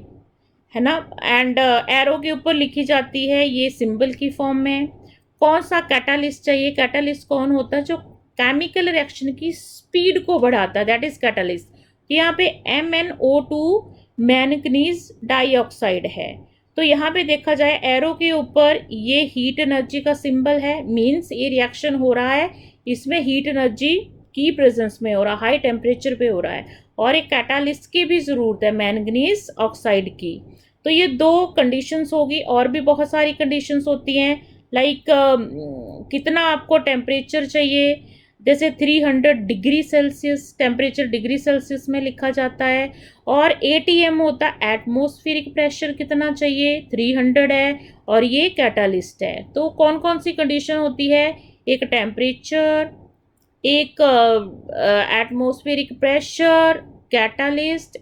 है ना, एंड एरो के ऊपर लिखी जाती है ये सिंबल की फॉर्म में। कौन सा कैटालिस्ट चाहिए, कैटालिस्ट कौन होता है जो केमिकल रिएक्शन की स्पीड को बढ़ाता है, दैट इज कैटालिस्ट। यहाँ पे MnO2 मैंगनीज डाइऑक्साइड है। तो यहाँ पे देखा जाए एरो के ऊपर ये हीट एनर्जी का सिंबल है, मीन्स ये रिएक्शन हो रहा है, इसमें हीट एनर्जी की प्रेजेंस में हो रहा है, हाई टेम्परेचर पे हो रहा है, और एक कैटालिस्ट की भी ज़रूरत है मैंगनीज ऑक्साइड की। तो ये 2 कंडीशंस होगी, और भी बहुत सारी कंडीशंस होती हैं, लाइक कितना आपको टेम्परेचर चाहिए, जैसे 300 degree Celsius temperature degree Celsius में लिखा जाता है, और ATM होता है एटमॉस्फेरिक प्रेशर कितना चाहिए, 300 है, और ये कैटालिस्ट है। तो कौन कौन सी कंडीशन होती है, एक टेम्परेचर, एक एटमॉस्फेरिक प्रेशर, कैटालिस्ट